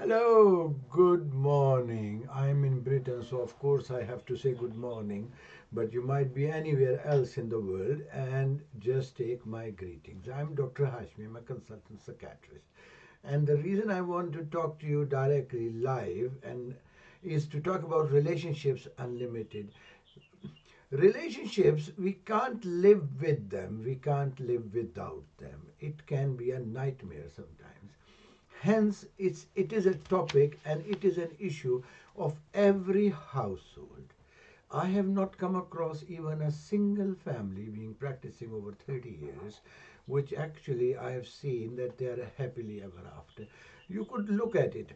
Hello, good morning. I'm in Britain, so of course I have to say good morning, but you might be anywhere else in the world and just take my greetings. I'm Dr. Hashmi, I'm a consultant psychiatrist. And the reason I want to talk to you directly live and is to talk about relationships unlimited. Relationships, we can't live with them, we can't live without them. It can be a nightmare sometimes. Hence, it is a topic and it is an issue of every household. I have not come across even a single family being practicing over 30 years, which actually I have seen that they are happily ever after. You could look at it,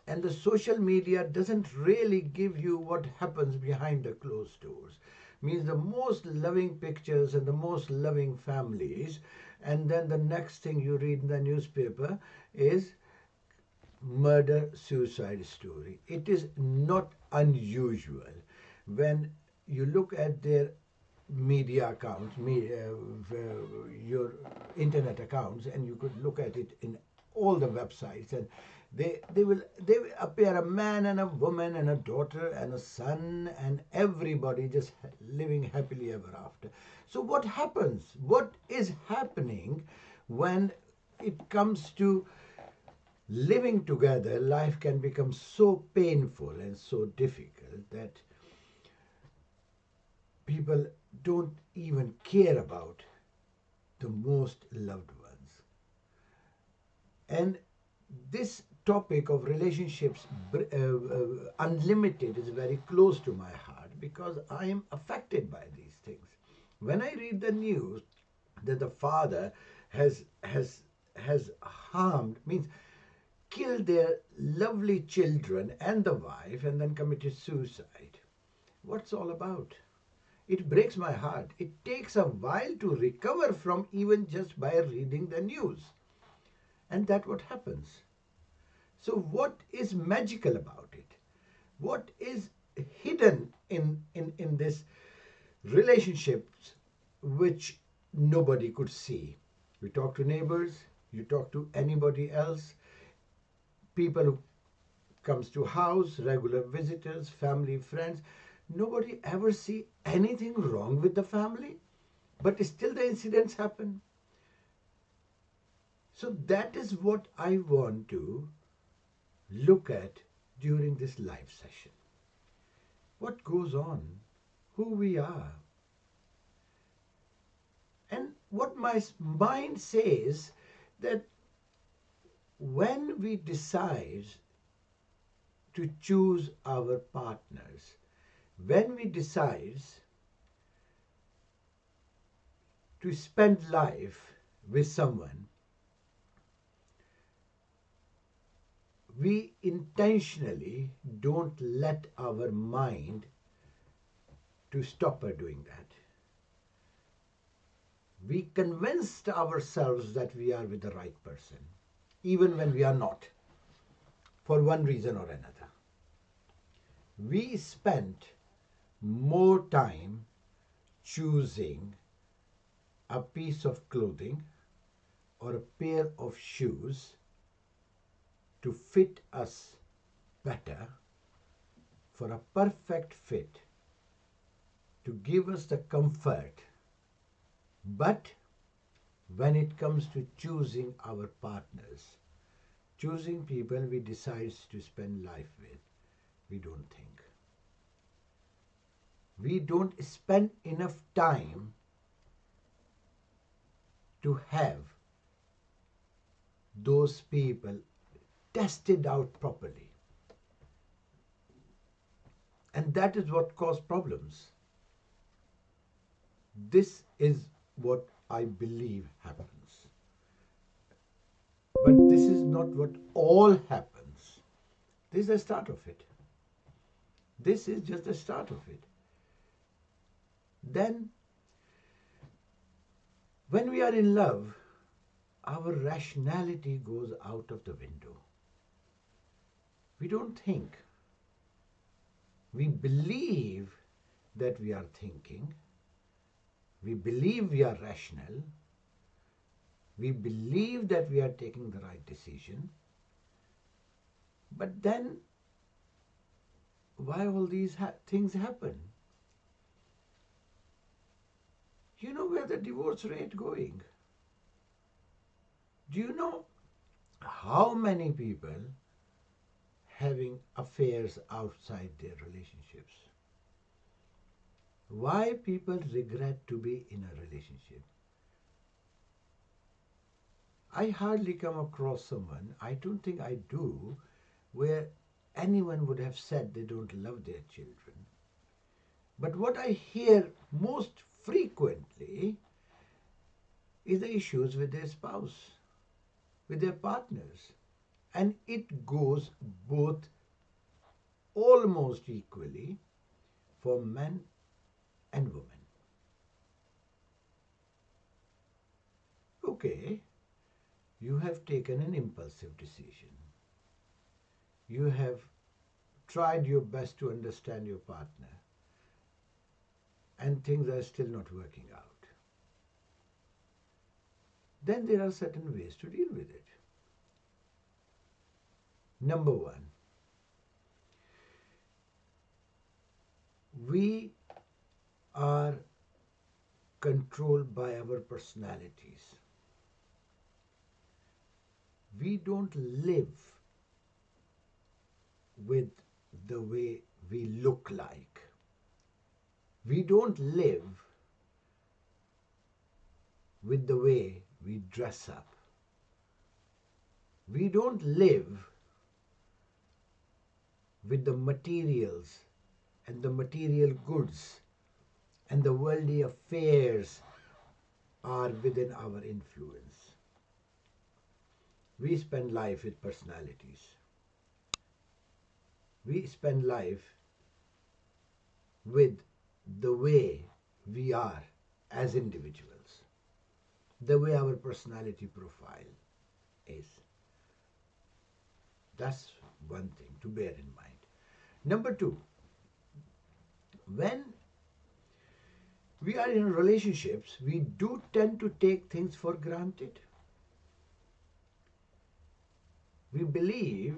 and the social media doesn't really give you what happens behind the closed doors. Means the most loving pictures and the most loving families, and then the next thing you read in the newspaper is murder suicide story. It is not unusual when you look at their media accounts, your internet accounts, and you could look at it in all the websites, and they will appear a man and a woman and a daughter and a son and everybody just living happily ever after. So what happens? What is happening when it comes to living together? Life can become so painful and so difficult that people don't even care about the most loved ones. And this topic of relationships unlimited is very close to my heart because I am affected by these things. When I read the news that the father has harmed, means killed their lovely children and the wife and then committed suicide. What's all about? It breaks my heart. It takes a while to recover from even just by reading the news. And that's what happens. So what is magical about it? What is hidden in this relationships which nobody could see? You talk to neighbors, you talk to anybody else, people who comes to house, regular visitors, family, friends. Nobody ever see anything wrong with the family, but still the incidents happen. So that is what I want to look at during this live session. What goes on, who we are, and what my mind says that when we decide to choose our partners, when we decide to spend life with someone, we intentionally don't let our mind to stop her doing that. We convinced ourselves that we are with the right person, even when we are not, for one reason or another. We spent more time choosing a piece of clothing or a pair of shoes to fit us better, for a perfect fit, to give us the comfort. But when it comes to choosing our partners, choosing people we decide to spend life with, we don't think. We don't spend enough time to have those people tested out properly. And that is what causes problems. This is what I believe happens. But this is not what all happens. This is the start of it. This is just the start of it. Then, when we are in love, our rationality goes out of the window. We don't think. We believe that we are thinking. We believe we are rational. We believe that we are taking the right decision. But then, why all these things happen? You know where the divorce rate going? Do you know how many people having affairs outside their relationships? Why people regret to be in a relationship? I hardly come across someone, I don't think I do, where anyone would have said they don't love their children. But what I hear most frequently is the issues with their spouse, with their partners. And it goes both almost equally for men and women. Okay, you have taken an impulsive decision. You have tried your best to understand your partner, and things are still not working out. Then there are certain ways to deal with it. Number one, we are controlled by our personalities. We don't live with the way we look like. We don't live with the way we dress up. We don't live with the materials and the material goods and the worldly affairs are within our influence. We spend life with personalities. We spend life with the way we are as individuals, the way our personality profile is. That's one thing to bear in mind. Number two, when we are in relationships, we do tend to take things for granted. We believe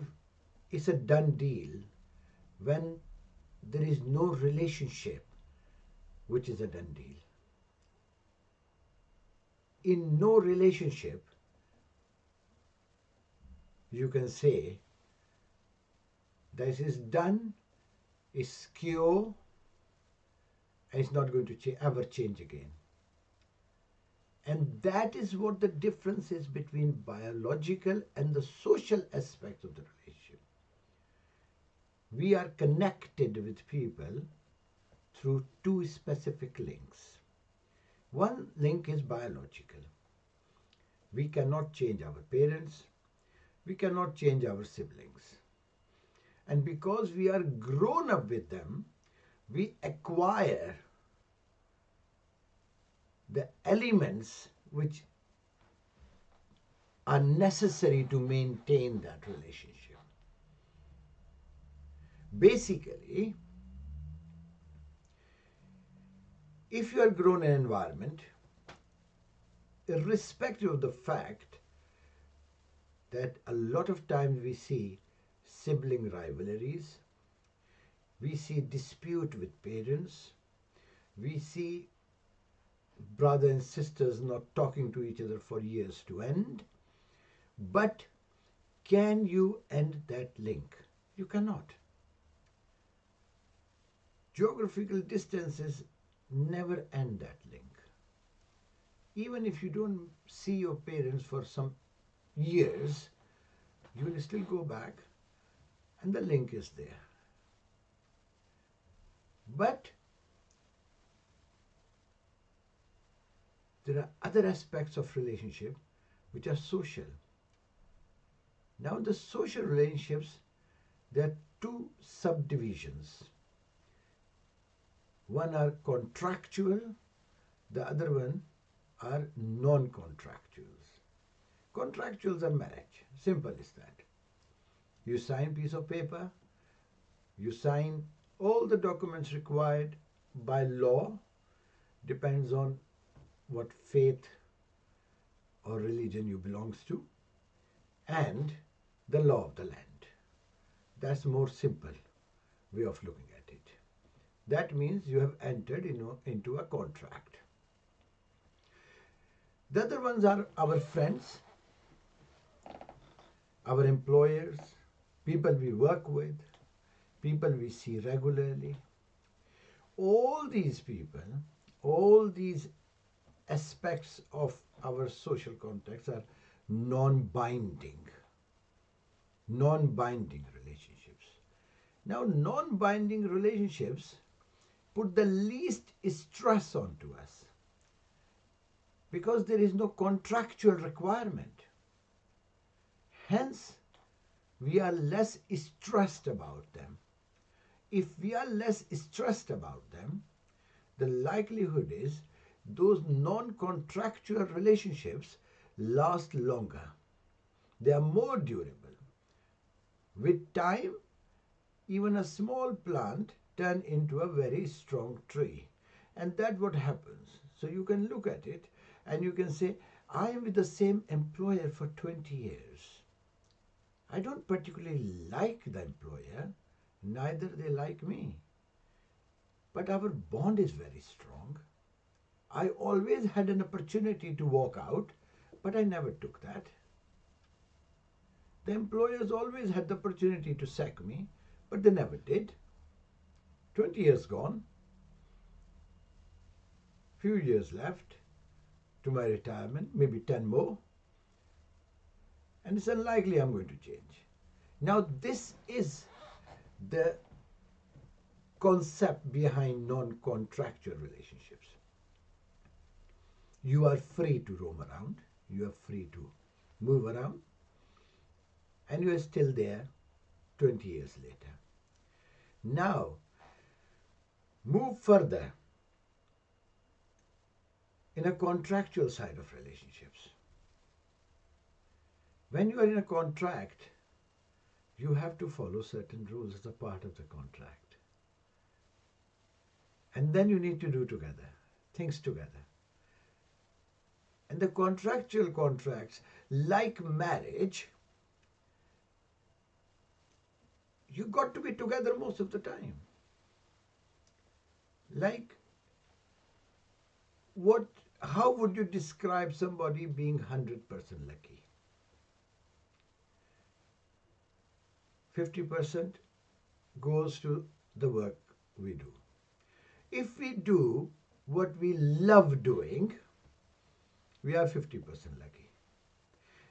it's a done deal when there is no relationship which is a done deal. In no relationship, you can say this is done, is secure, and it's not going to ever change again. And that is what the difference is between biological and the social aspect of the relationship. We are connected with people through two specific links. One link is biological. We cannot change our parents. We cannot change our siblings. And because we are grown up with them, we acquire the elements which are necessary to maintain that relationship. Basically, if you are grown in an environment, irrespective of the fact that a lot of times we see sibling rivalries, we see dispute with parents, we see brothers and sisters not talking to each other for years to end. But can you end that link? You cannot. Geographical distances never end that link. Even if you don't see your parents for some years, you will still go back and the link is there. But there are other aspects of relationship which are social. Now the social relationships, there are two subdivisions. One are contractual, the other one are non-contractuals. Contractuals are marriage, simple as that. You sign piece of paper, you sign all the documents required by law, depends on what faith or religion you belongs to, and the law of the land. That's more simple way of looking at it. That means you have entered into a contract. The other ones are our friends, our employers, people we work with, people we see regularly. All these people, all these aspects of our social context are non-binding, non-binding relationships. Now, non-binding relationships put the least stress onto us because there is no contractual requirement. Hence, we are less stressed about them. If we are less stressed about them, the likelihood is those non-contractual relationships last longer. They are more durable. With time, even a small plant turns into a very strong tree. And that's what happens. So you can look at it and you can say, I am with the same employer for 20 years. I don't particularly like the employer, neither they like me. But our bond is very strong. I always had an opportunity to walk out, but I never took that. The employers always had the opportunity to sack me, but they never did. 20 years gone, few years left to my retirement, maybe 10 more, and it's unlikely I'm going to change. Now, this is the concept behind non-contractual relationships. You are free to roam around, you are free to move around, and you are still there 20 years later. Now, move further in a contractual side of relationships. When you are in a contract, you have to follow certain rules as a part of the contract. And then you need to do together, things together. And the contractual contracts, like marriage, you got to be together most of the time. Like, how would you describe somebody being 100% lucky? 50% goes to the work we do. If we do what we love doing, we are 50% lucky.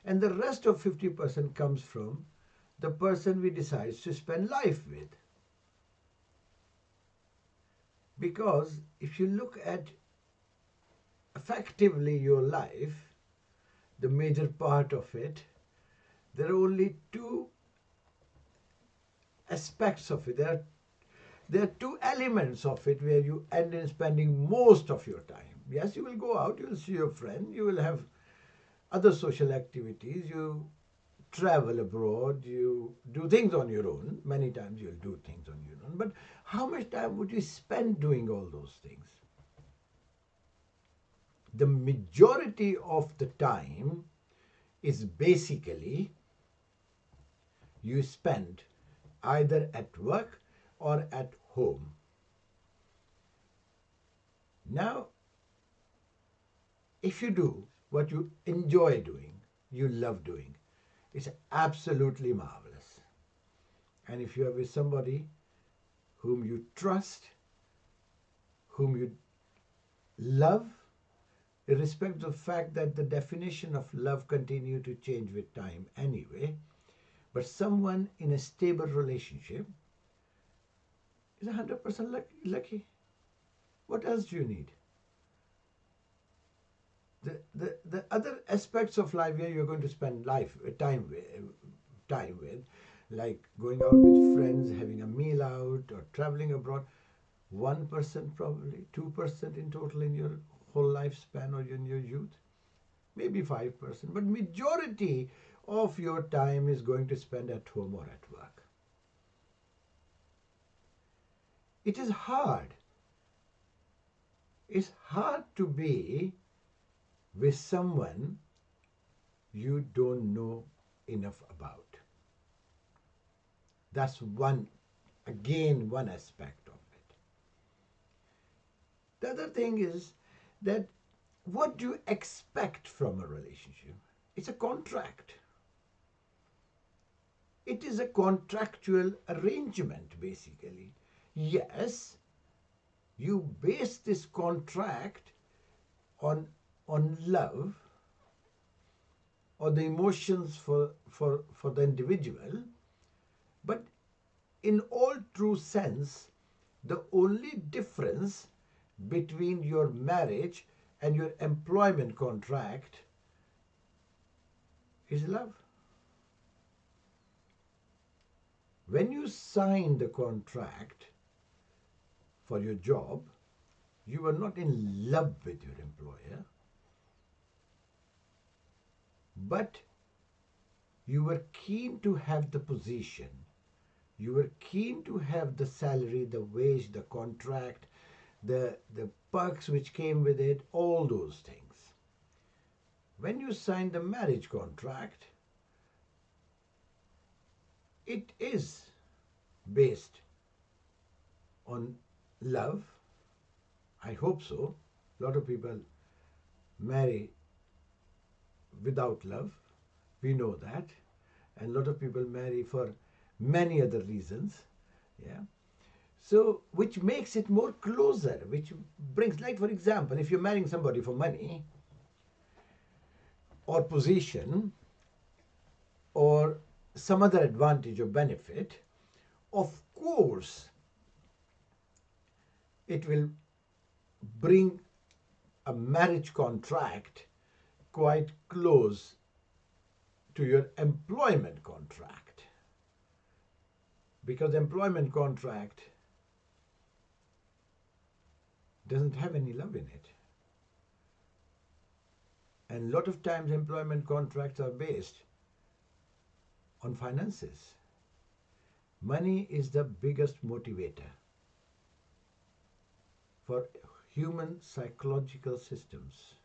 And the rest of 50% comes from the person we decide to spend life with. Because if you look at effectively your life, the major part of it, there are only two aspects of it. There are two elements of it where you end in spending most of your time. Yes, you will go out, you will see your friend, you will have other social activities, you travel abroad, you do things on your own. Many times you'll do things on your own. But how much time would you spend doing all those things? The majority of the time is basically you spend either at work or at home. Now, if you do what you enjoy doing, you love doing, it's absolutely marvelous. And if you are with somebody whom you trust, whom you love, irrespective of the fact that the definition of love continue to change with time anyway, but someone in a stable relationship is 100% lucky. What else do you need? The other aspects of life where you're going to spend time with, like going out with friends, having a meal out, or traveling abroad, 1% probably, 2% in total in your whole lifespan or in your youth, maybe 5%, but majority of your time is going to spend at home or at work. It is hard. It's hard to be with someone you don't know enough about. That's one aspect of it. The other thing is that what do you expect from a relationship? It's a contract. It is a contractual arrangement, basically. Yes, you base this contract on love or the emotions for the individual, but in all true sense, the only difference between your marriage and your employment contract is love. When you sign the contract for your job, you are not in love with your employer, but you were keen to have the position. You were keen to have the salary, the wage, the contract, the perks which came with it, all those things. When you sign the marriage contract, it is based on love. I hope so. A lot of people marry without love. We know that. And a lot of people marry for many other reasons. Yeah. So, which makes it more closer, which brings, like for example, if you're marrying somebody for money or position or some other advantage or benefit, of course, it will bring a marriage contract quite close to your employment contract, because employment contract doesn't have any love in it. And a lot of times employment contracts are based on finances. Money is the biggest motivator for human psychological systems.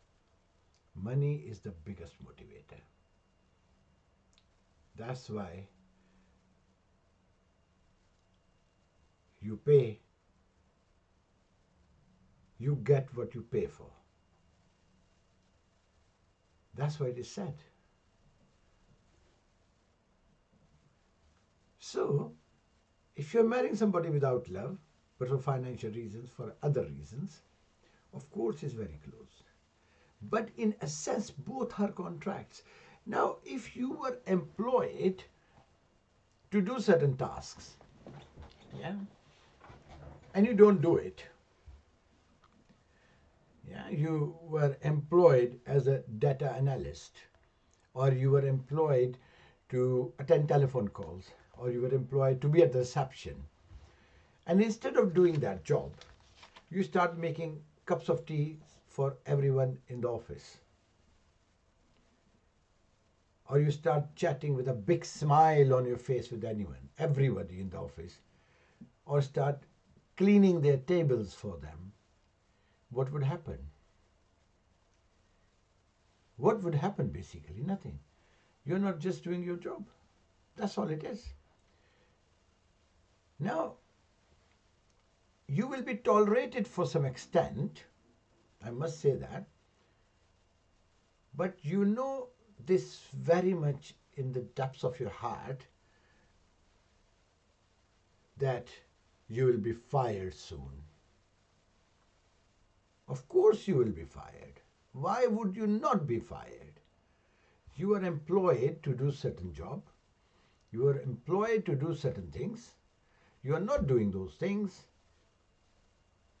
Money is the biggest motivator. That's why you pay, you get what you pay for. That's why it is said. So, if you're marrying somebody without love, but for financial reasons, for other reasons, of course it's very close. But in a sense, both are contracts. Now, if you were employed to do certain tasks, yeah, and you don't do it, yeah, you were employed as a data analyst, or you were employed to attend telephone calls, or you were employed to be at the reception. And instead of doing that job, you start making cups of tea for everyone in the office. Or you start chatting with a big smile on your face with anyone, everybody in the office. Or start cleaning their tables for them. What would happen? What would happen basically? Nothing. You're not just doing your job. That's all it is. Now, you will be tolerated for some extent, I must say that, but you know this very much in the depths of your heart that you will be fired soon. Of course you will be fired. Why would you not be fired? You are employed to do certain job. You are employed to do certain things. You are not doing those things.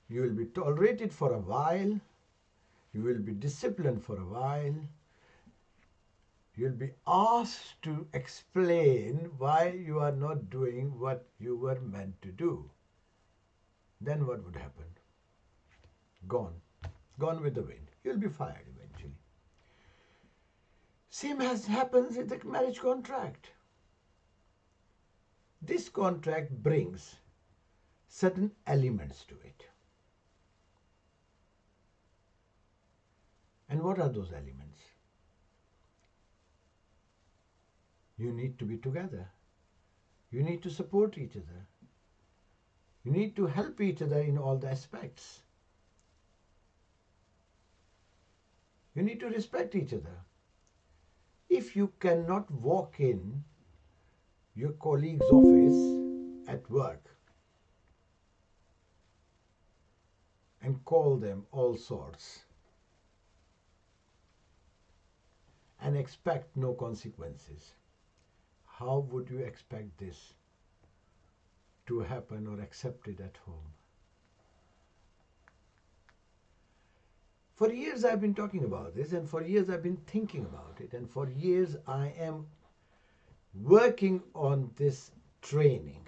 You will be tolerated for a while. You will be disciplined for a while. You will be asked to explain why you are not doing what you were meant to do. Then what would happen? Gone. Gone with the wind. You'll be fired eventually. Same as happens in the marriage contract. This contract brings certain elements to it. And what are those elements? You need to be together. You need to support each other. You need to help each other in all the aspects. You need to respect each other. If you cannot walk in your colleague's office at work and call them all sorts and expect no consequences, how would you expect this to happen or accept it at home? For years I've been talking about this, and for years I've been thinking about it, and for years I am working on this training.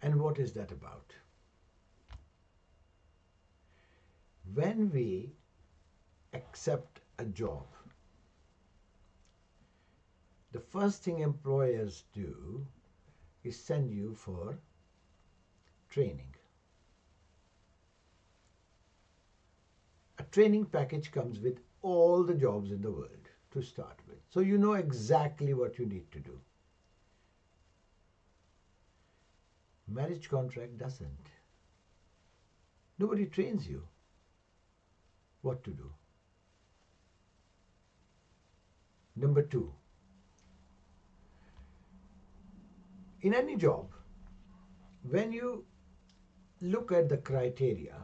And what is that about? When we accept a job, the first thing employers do is send you for training. A training package comes with all the jobs in the world to start with. So you know exactly what you need to do. Marriage contract doesn't. Nobody trains you what to do. Number two, in any job, when you look at the criteria,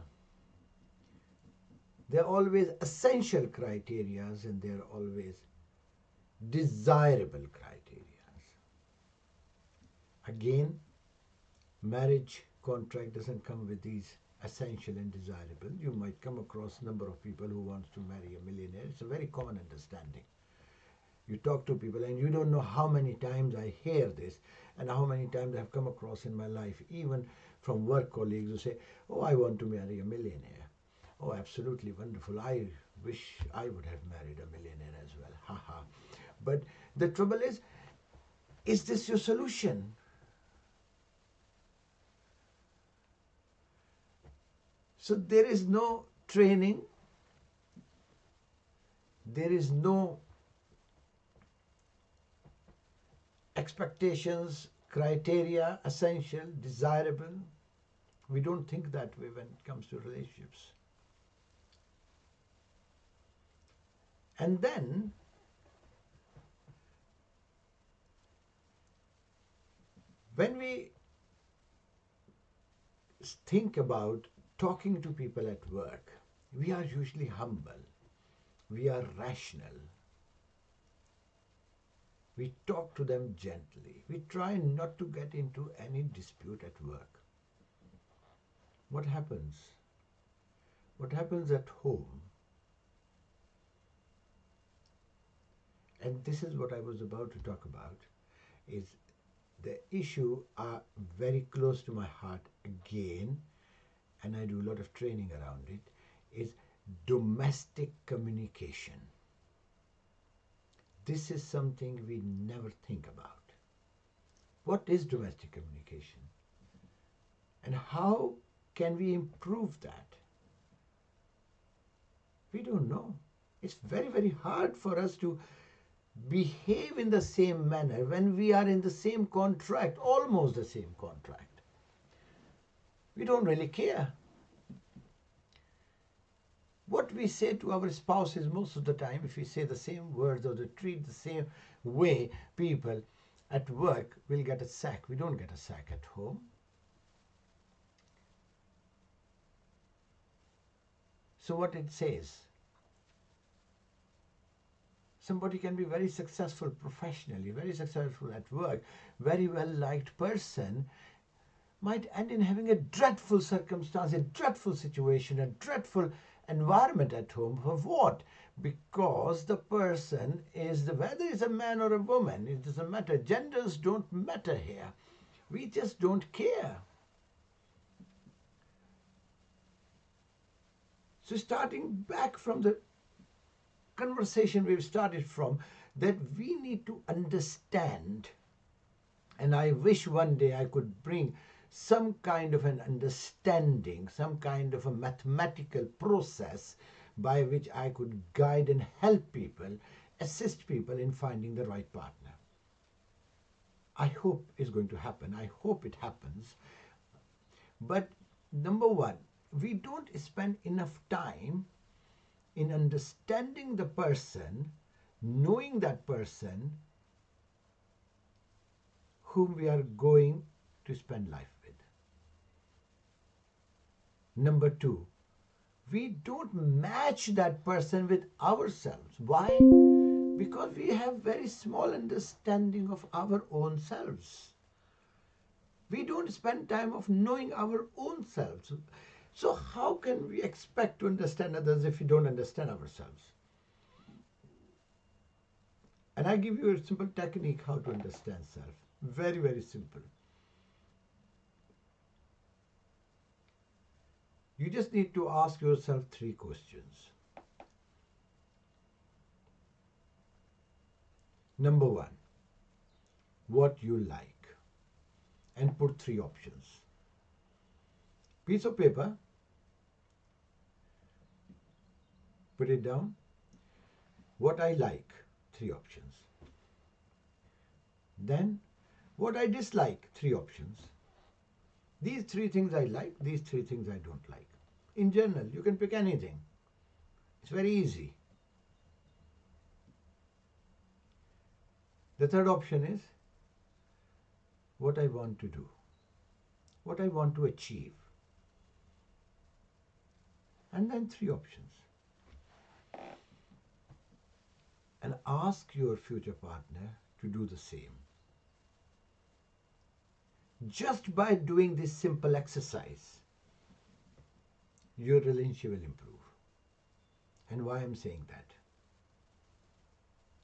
there are always essential criteria and there are always desirable criteria. Again, marriage contract doesn't come with these essential and desirable. You might come across a number of people who wants to marry a millionaire. It's a very common understanding. You talk to people and you don't know how many times I hear this and how many times I've come across in my life, even from work colleagues who say, oh, I want to marry a millionaire. Oh, absolutely wonderful. I wish I would have married a millionaire as well. Ha ha. But the trouble is this your solution? So there is no training, there is no expectations, criteria, essential, desirable. We don't think that way when it comes to relationships. And then when we think about talking to people at work, we are usually humble, we are rational, we talk to them gently, we try not to get into any dispute at work. What happens? What happens at home? And this is what I was about to talk about, is the issue are very close to my heart again, and I do a lot of training around it, is domestic communication. This is something we never think about. What is domestic communication? And how can we improve that? We don't know. It's very, very hard for us to behave in the same manner when we are in the same contract, almost the same contract. We don't really care. What we say to our spouses most of the time, if we say the same words or they treat the same way, people at work will get a sack. We don't get a sack at home. So what it says, somebody can be very successful professionally, very successful at work, very well liked person, might end in having a dreadful circumstance, a dreadful situation, a dreadful environment at home. For what? Because the person is, whether it's a man or a woman, it doesn't matter. Genders don't matter here. We just don't care. So starting back from the conversation we've started from, that we need to understand, and I wish one day I could bring some kind of an understanding, some kind of a mathematical process by which I could guide and help people, assist people in finding the right partner. I hope is going to happen. I hope it happens. But number one, we don't spend enough time in understanding the person, knowing that person whom we are going to spend life with. Number two, we don't match that person with ourselves. Why? Because we have very small understanding of our own selves. We don't spend time of knowing our own selves. So how can we expect to understand others if we don't understand ourselves? And I give you a simple technique how to understand self. Very, very simple. You just need to ask yourself 3 questions. Number 1, what you like, and put 3 options. Piece of paper, put it down. What I like, 3 options. Then, what I dislike, 3 options. These 3 things I like, these 3 things I don't like. In general, you can pick anything. It's very easy. The third option is what I want to do, what I want to achieve. And then 3 options. And ask your future partner to do the same. Just by doing this simple exercise, your relationship will improve. And why I'm saying that?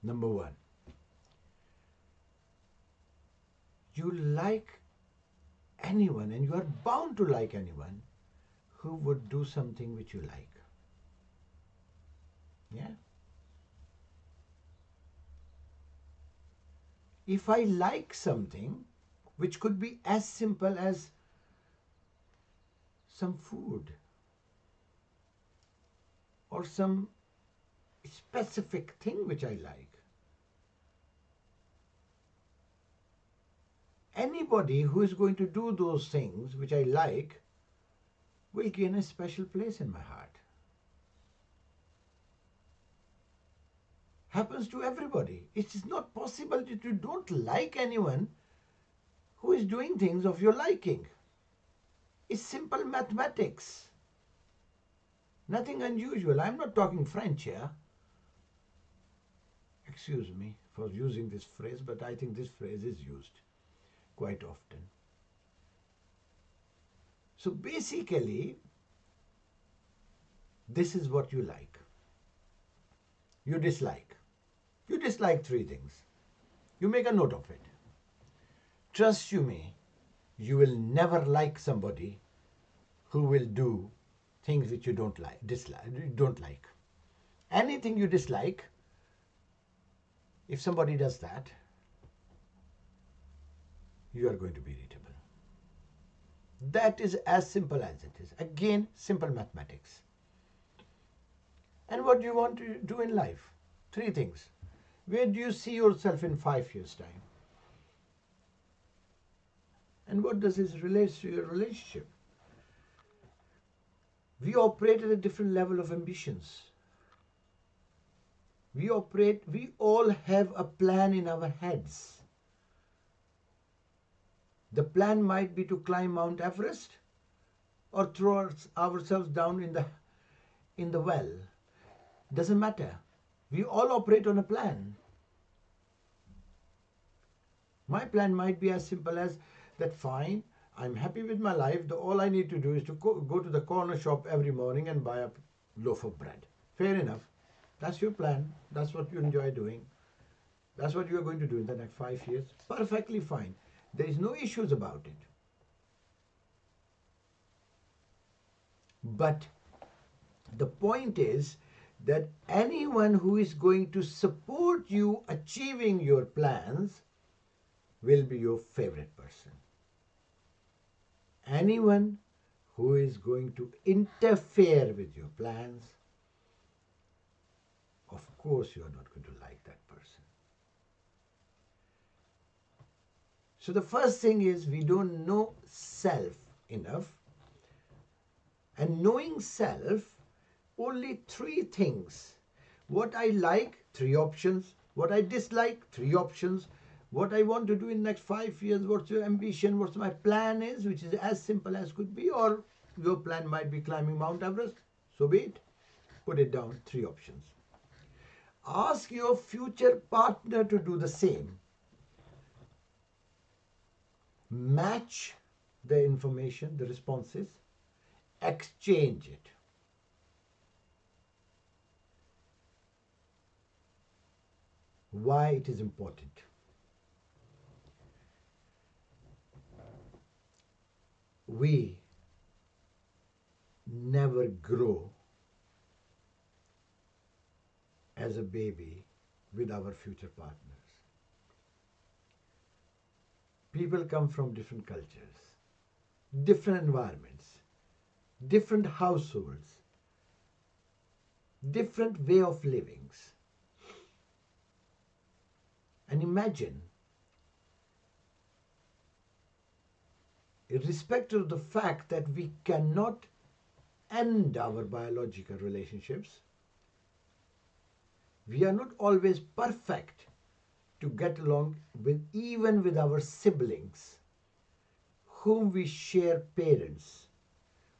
Number 1, you like anyone, and you are bound to like anyone who would do something which you like. Yeah? If I like something, which could be as simple as some food or some specific thing which I like, anybody who is going to do those things which I like will gain a special place in my heart. Happens to everybody. It is not possible that you don't like anyone who is doing things of your liking. It's simple mathematics. Nothing unusual. I'm not talking French here. Excuse me for using this phrase, but I think this phrase is used quite often. So basically, this is what you like. You dislike. You dislike 3 things. You make a note of it. Trust you me, you will never like somebody who will do things which you don't like. Anything you dislike, if somebody does that, you are going to be irritable. That is as simple as it is. Again, simple mathematics. And what do you want to do in life? 3 things. Where do you see yourself in 5 years' time? And what does this relate to your relationship? We operate at a different level of ambitions. We all have a plan in our heads. The plan might be to climb Mount Everest or throw ourselves down in the well. Doesn't matter. We all operate on a plan. My plan might be as simple as that, fine, I'm happy with my life. All I need to do is to go to the corner shop every morning and buy a loaf of bread. Fair enough. That's your plan. That's what you enjoy doing. That's what you're going to do in the next 5 years. Perfectly fine. There is no issues about it. But the point is that anyone who is going to support you achieving your plans will be your favorite person. Anyone who is going to interfere with your plans, of course you are not going to like that person. So the first thing is we don't know self enough. And knowing self, only three things. What I like, three options. What I dislike, three options. What I want to do in next 5 years, what's your ambition, what's my plan is, which is as simple as could be, or your plan might be climbing Mount Everest. So be it. Put it down, three options. Ask your future partner to do the same. Match the information, the responses, exchange it. Why it is important? We never grow as a baby with our future partners. People come from different cultures, different environments, different households, different way of livings. And imagine, irrespective of the fact that we cannot end our biological relationships, we are not always perfect to get along with, even with our siblings, whom we share parents,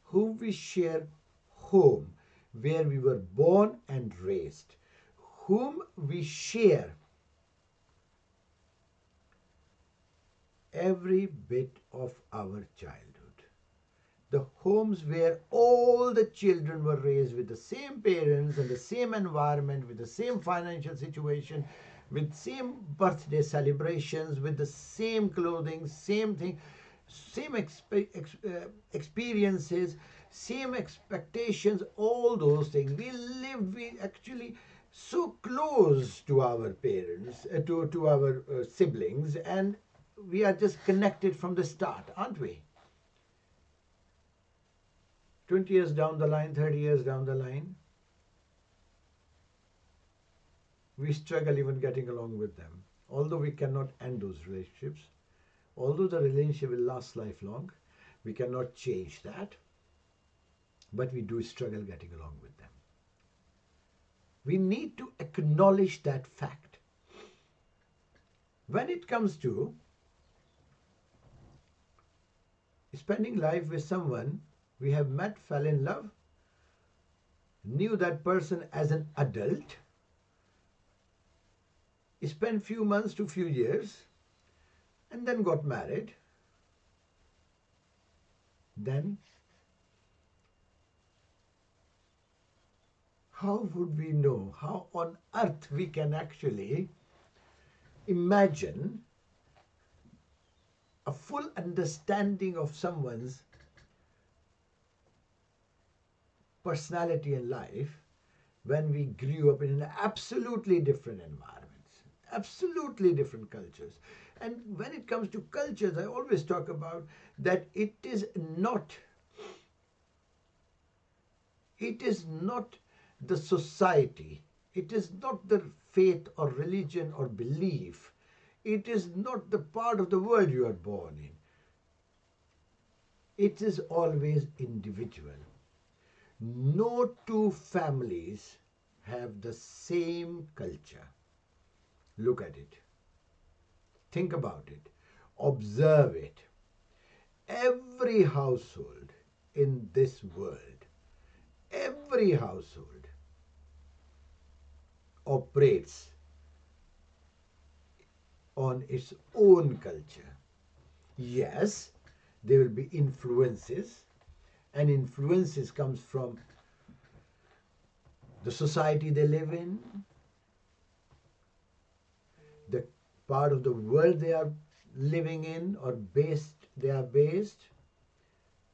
whom we share home, where we were born and raised, whom we share every bit of our childhood. The homes where all the children were raised with the same parents and the same environment, with the same financial situation, with same birthday celebrations, with the same clothing, same thing, same experiences, same expectations, all those things. We actually so close to our parents, to our siblings, and we are just connected from the start, aren't we? 20 years down the line, 30 years down the line, we struggle even getting along with them. Although we cannot end those relationships, although the relationship will last lifelong, we cannot change that, but we do struggle getting along with them. We need to acknowledge that fact. When it comes to spending life with someone we have met, fell in love, knew that person as an adult, spent few months to few years, and then got married, then how would we know, how on earth we can actually imagine a full understanding of someone's personality and life when we grew up in an absolutely different environments, absolutely different cultures. And when it comes to cultures, I always talk about that it is not the society, it is not the faith or religion or belief, it is not the part of the world you are born in. It is always individual. No two families have the same culture. Look at it. Think about it. Observe it. Every household in this world, every household operates on its own culture. Yes, there will be influences, and influences comes from the society they live in, the part of the world they are living in or they are based.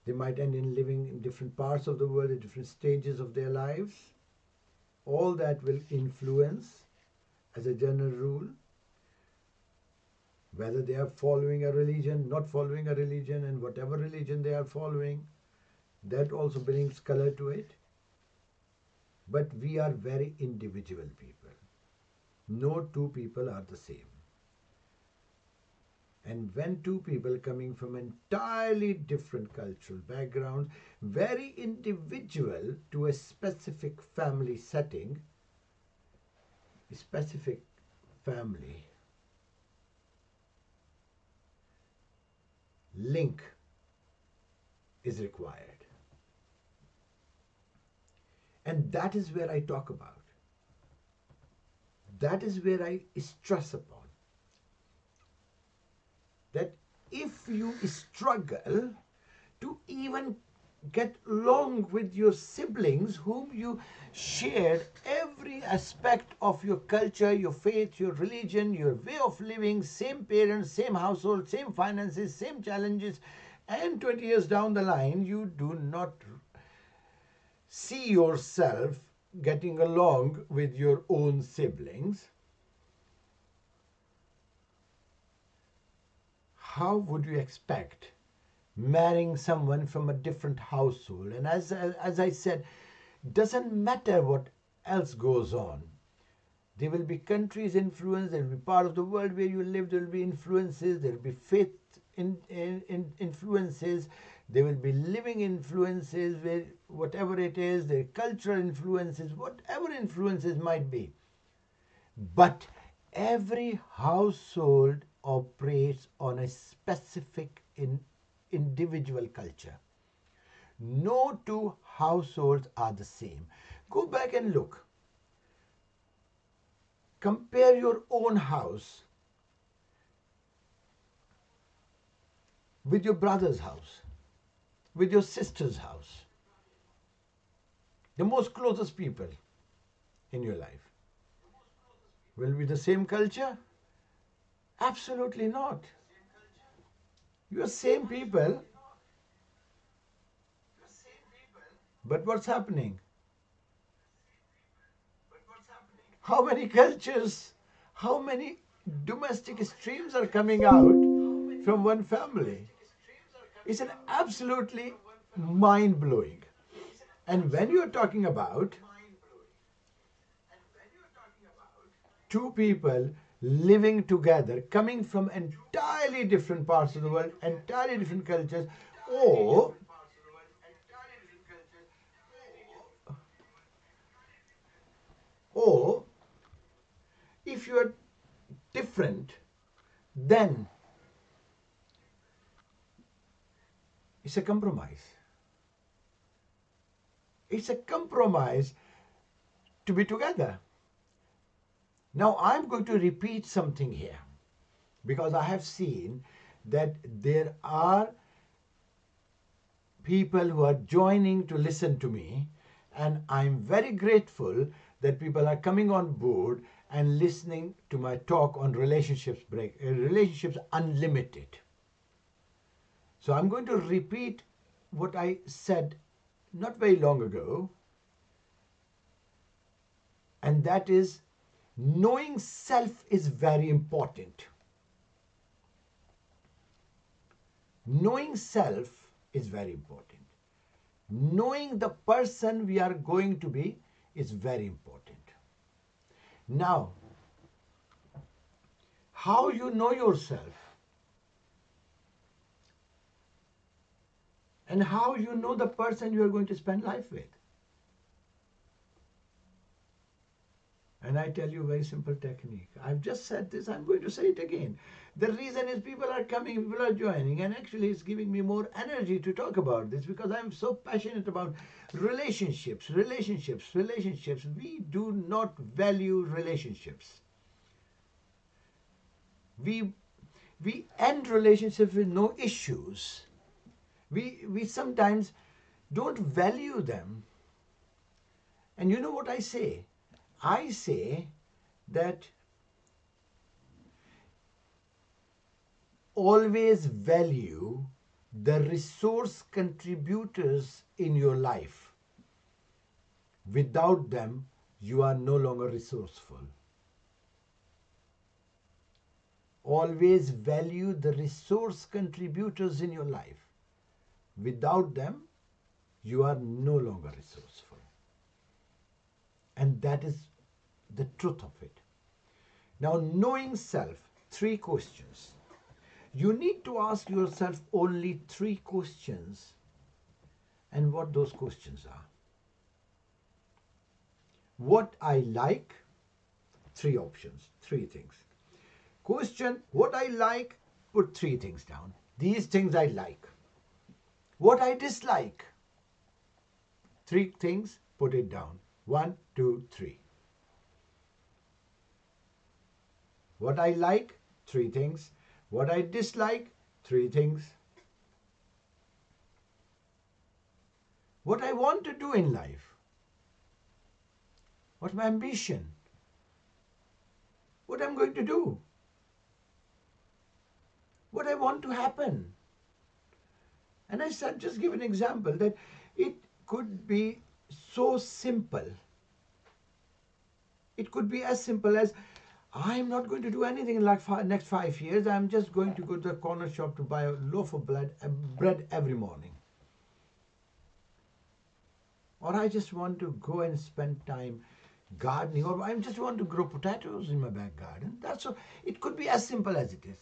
They might end in living in different parts of the world at different stages of their lives. All that will influence, as a general rule, whether they are following a religion, not following a religion, and whatever religion they are following, that also brings color to it. But we are very individual people. No two people are the same. And when two people coming from entirely different cultural backgrounds, very individual to a specific family setting, specific family link is required. And that is where I talk about. That is where I stress upon. That if you struggle to even get along with your siblings whom you shared every aspect of your culture, your faith, your religion, your way of living, same parents, same household, same finances, same challenges, and 20 years down the line, you do not see yourself getting along with your own siblings, how would you expect marrying someone from a different household? And as I said, doesn't matter what else goes on. There will be countries influence, there will be part of the world where you live, there will be influences, there will be faith influences, there will be living influences, where whatever it is, their cultural influences, whatever influences might be. But every household operates on a specific individual culture. No two households are the same. Go back and look. Compare your own house with your brother's house, with your sister's house, the most closest people in your life. Will be the same culture? Absolutely not. You are same people, but what's happening? How many cultures, how many domestic streams are coming out from one family? It's an absolutely mind blowing. And when you're talking about two people living together, coming from entirely different parts of the world, entirely different cultures, or or if you are different, then it's a compromise. It's a compromise to be together. Now I'm going to repeat something here because I have seen that there are people who are joining to listen to me, and I'm very grateful that people are coming on board and listening to my talk on relationships unlimited. So I'm going to repeat what I said not very long ago, and that is knowing self is very important. Knowing self is very important. Knowing the person we are going to be is very important. Now, how you know yourself and how you know the person you are going to spend life with. And I tell you a very simple technique. I've just said this, I'm going to say it again. The reason is people are coming, people are joining, and actually it's giving me more energy to talk about this because I'm so passionate about relationships. We do not value relationships. We end relationships with no issues. We sometimes don't value them. And you know what I say? I say that always value the resource contributors in your life. Without them, you are no longer resourceful. Always value the resource contributors in your life. Without them, you are no longer resourceful. And that is the truth of it. Now, knowing self, 3 questions. You need to ask yourself only three questions, and what those questions are. What I like, three options, three things. Question what I like, put three things down. These things I like. What I dislike, three things, put it down. One, two, three. What I like, three things. What I dislike, three things. What I want to do in life. What's my ambition? What I'm going to do? What I want to happen? And I said, just give an example that it could be so simple. It could be as simple as I'm not going to do anything in like next 5 years. I'm just going to go to the corner shop to buy a loaf of bread every morning. Or I just want to go and spend time gardening, or I just want to grow potatoes in my back garden. That's all. It could be as simple as it is.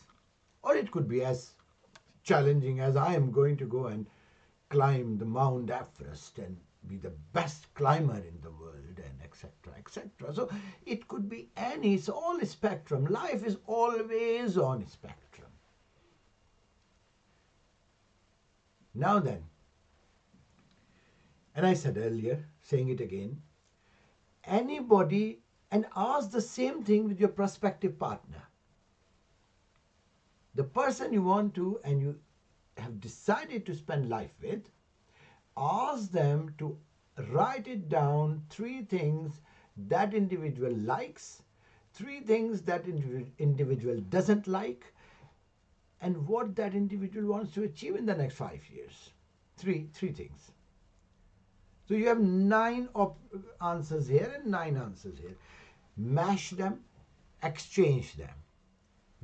Or it could be as challenging as I am going to go and climb the Mount Everest and be the best climber in the world, and etc. etc. So it could be any, it's all a spectrum. Life is always on a spectrum. Now then, and I said earlier, saying it again, anybody, and ask the same thing with your prospective partner. The person you want to and you have decided to spend life with, ask them to write it down, three things that individual likes, three things that individual doesn't like, and what that individual wants to achieve in the next 5 years. Three things. So you have nine answers here and nine answers here. Mash them, exchange them.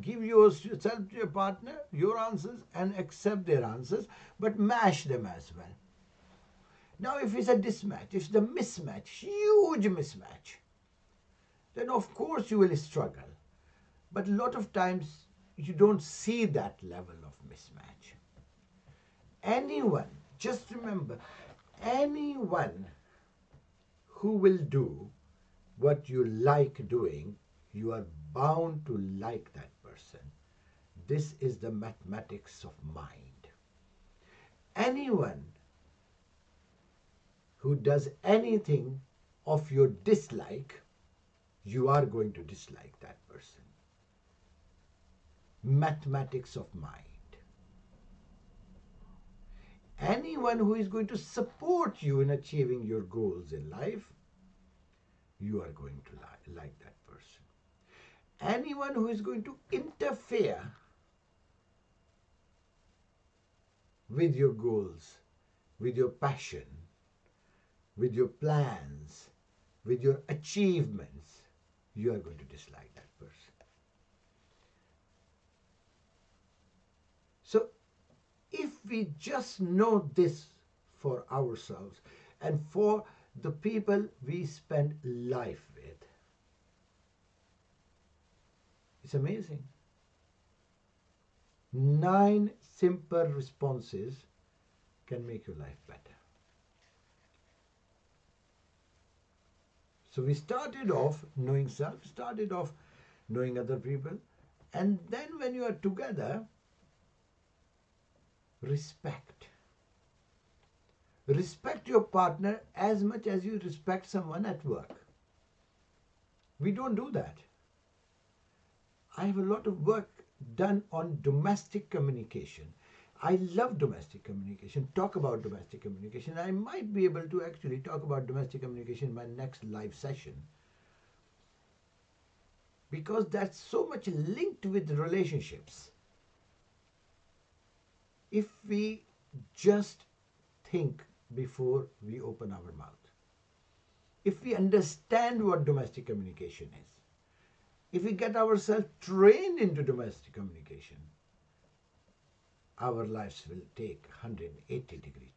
Give yourself to your partner, your answers, and accept their answers, but mash them as well. Now, if it's a mismatch, if it's a mismatch, huge mismatch, then of course you will struggle. But a lot of times you don't see that level of mismatch. Anyone, just remember, anyone who will do what you like doing, you are bound to like that person. This is the mathematics of mind. Anyone who does anything of your dislike, you are going to dislike that person. Mathematics of mind. Anyone who is going to support you in achieving your goals in life, you are going to like that person. Anyone who is going to interfere with your goals, with your passion, with your plans, with your achievements, you are going to dislike that person. So if we just know this for ourselves and for the people we spend life with, it's amazing. 9 simple responses can make your life better. So we started off knowing self, started off knowing other people, and then when you are together, respect. Respect your partner as much as you respect someone at work. We don't do that. I have a lot of work done on domestic communication. I love domestic communication, talk about domestic communication. I might be able to actually talk about domestic communication in my next live session, because that's so much linked with relationships. If we just think before we open our mouth, if we understand what domestic communication is, if we get ourselves trained into domestic communication, our lives will take 180-degree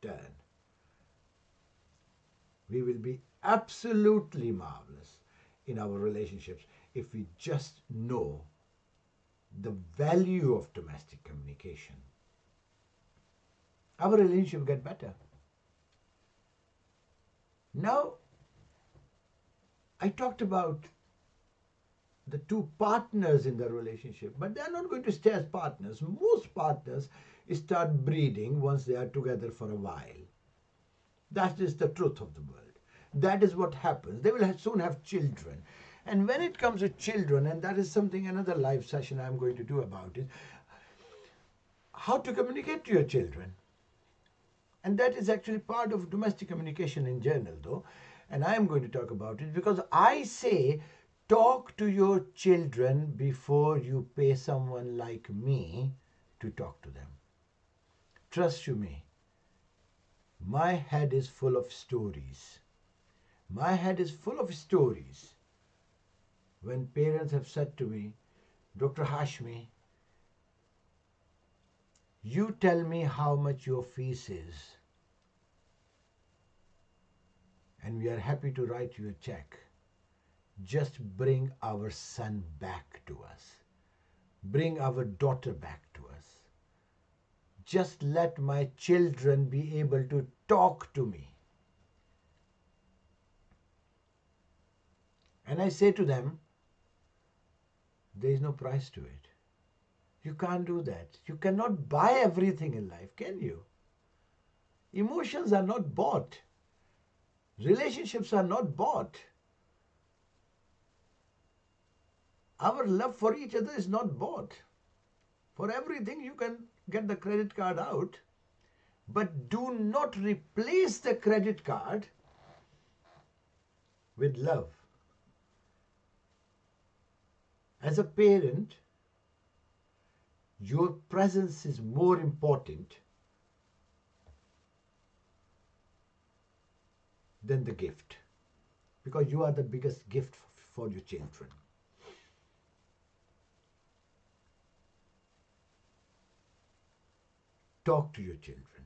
turn. We will be absolutely marvelous in our relationships if we just know the value of domestic communication, our relationship get better. Now, I talked about the two partners in the relationship, but they are not going to stay as partners. Most partners start breeding once they are together for a while. That is the truth of the world. That is what happens. They will soon have children. And when it comes to children, and that is something another live session I'm going to do about it, how to communicate to your children. And that is actually part of domestic communication in general, though. And I am going to talk about it because I say talk to your children before you pay someone like me to talk to them. Trust you me, my head is full of stories. My head is full of stories when parents have said to me, Dr. Hashmi, you tell me how much your fees is, and we are happy to write you a check. Just bring our son back to us. Bring our daughter back to us. Just let my children be able to talk to me. And I say to them, there is no price to it. You can't do that. You cannot buy everything in life, can you? Emotions are not bought. Relationships are not bought. Our love for each other is not bought. For everything you can get the credit card out, but do not replace the credit card with love. As a parent, your presence is more important than the gift, because you are the biggest gift for your children. Talk to your children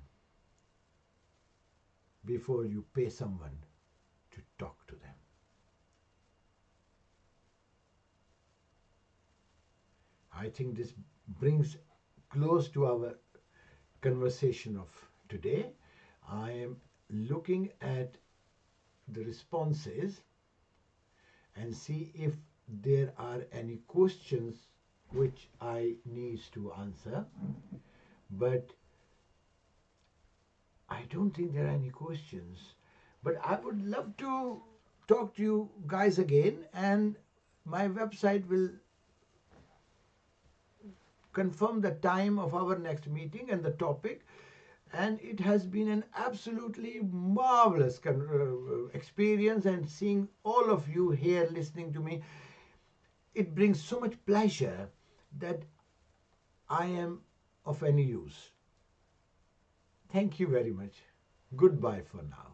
before you pay someone to talk to them. I think this brings close to our conversation of today. I am looking at the responses and see if there are any questions which I need to answer. But I don't think there are any questions. But I would love to talk to you guys again, and my website will confirm the time of our next meeting and the topic. And it has been an absolutely marvelous experience, and seeing all of you here listening to me, it brings so much pleasure that I am of any use. Thank you very much. Goodbye for now.